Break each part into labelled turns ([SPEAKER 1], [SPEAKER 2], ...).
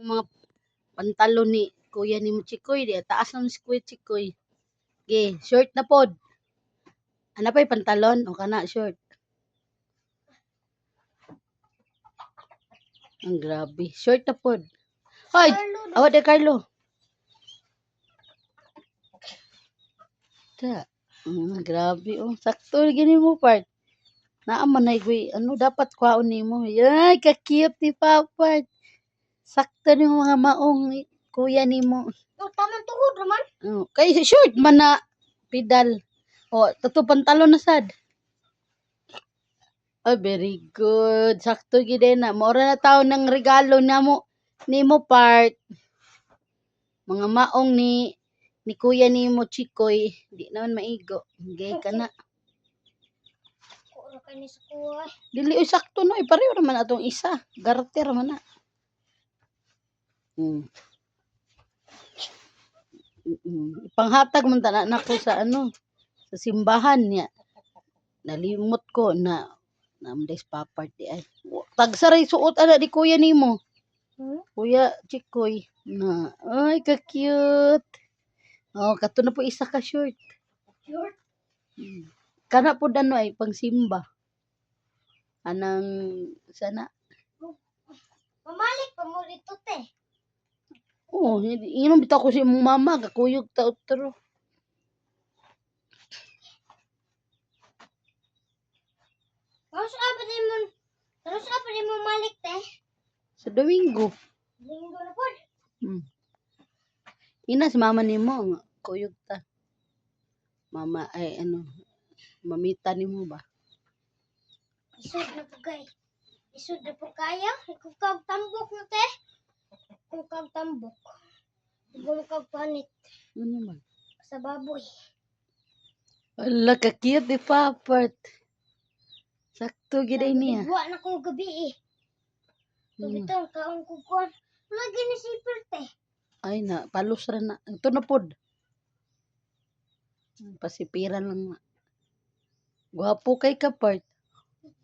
[SPEAKER 1] mga pantalon ni kuya ni mo Chikoy di taas na si kuya Chikoy. Ge, short na pod. Ano pa pantalon o kana short. Ang grabe, short na pod. Hoy, awa de Carlo. Ta. Grabe oh, sakto gini mo part. Naaman na goy, ano dapat kwaon nimo? Ay, ka-cute ni Papa. Sakto ni mga maong kuya nimo.
[SPEAKER 2] Oh, tamang tuhod naman.
[SPEAKER 1] Oh, kay short man na pedal. Oh, tato pantalon na sad. Oh, very good. Sakto gid na. Maura na taon ng regalo namo nimo part. Mga maong ni kuya nimo Chikoy, di naman maigo. Gay ka na.
[SPEAKER 2] Ora kani sa kuha.
[SPEAKER 1] Dili oy sakto no, pareho naman atong isa. Garter man na. Panghatag man ta na ko sa ano, sa simbahan niya. Nalimot ko na namdes paparty ay. Tagsaray suot ana di kuya nimo. Kuya Chikoy na ay ka-cute. Oh, kato na po isa ka short.
[SPEAKER 2] Short?
[SPEAKER 1] Kana po ano ay pang simba. Anang sana.
[SPEAKER 2] Mamalik pa mo dito te.
[SPEAKER 1] Oh, inom bitaw ko si imong mama kakuyog ta utro.
[SPEAKER 2] Terus apa din mo malik te?
[SPEAKER 1] Sa Domingo.
[SPEAKER 2] Linggo na pod.
[SPEAKER 1] Ina si mama nimo nga kuyog ta. Mama ay ano, mamita nimo ba?
[SPEAKER 2] Isod na po kay. Isod na po kaya. Ikukag tambok na te. Ikukag tambok. Ikukag panit.
[SPEAKER 1] Ano man?
[SPEAKER 2] Sa baboy.
[SPEAKER 1] Ala ka cute ni Papart. Sakto gid niya.
[SPEAKER 2] Buwa na ko gabi eh. Tubitang kaong kukuan. Lagi ni sipir te.
[SPEAKER 1] Ay na, palos ra na. Ito na pod. Pasipiran lang na. Gwapo kay ka part.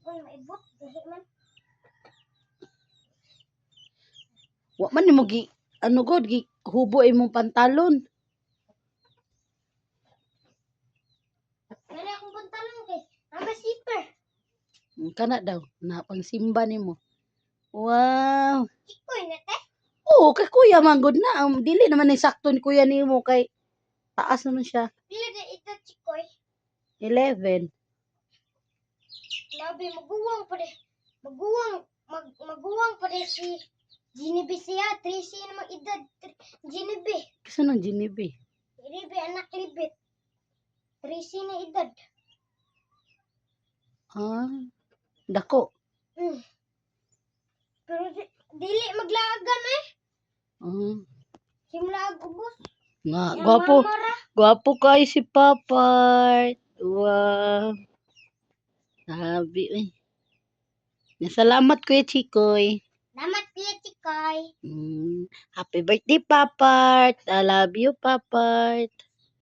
[SPEAKER 2] Uy, maibot. Gahi man.
[SPEAKER 1] Wa man nimo gi ano god gi hubo imong pantalon.
[SPEAKER 2] Nari akong pantalon kay. Nama sipir.
[SPEAKER 1] Kana daw na pang simba nimo. Wow.
[SPEAKER 2] Ikoy na te.
[SPEAKER 1] Oo, kay kuya man gud na. Dili naman ni sakto ni kuya nimo kay taas naman siya.
[SPEAKER 2] Pila na ito chikoy.
[SPEAKER 1] 11.
[SPEAKER 2] Labi maguwang pa de. Maguwang pa de si Ginibe siya. 13 namang edad. Ginibe.
[SPEAKER 1] Kasi nang Ginibe.
[SPEAKER 2] Ginibe anak libit. 13 na edad.
[SPEAKER 1] Ah, dako.
[SPEAKER 2] Pero dili maglagan eh. Simlag ubos.
[SPEAKER 1] Nga,
[SPEAKER 2] Yang
[SPEAKER 1] gwapo.
[SPEAKER 2] mamara.
[SPEAKER 1] Gwapo kayo si Papart. Wow. Sabi eh. Salamat Kuya Chikoy.
[SPEAKER 2] Salamat kuya chikoy.
[SPEAKER 1] Happy birthday Papart. I love you Papart.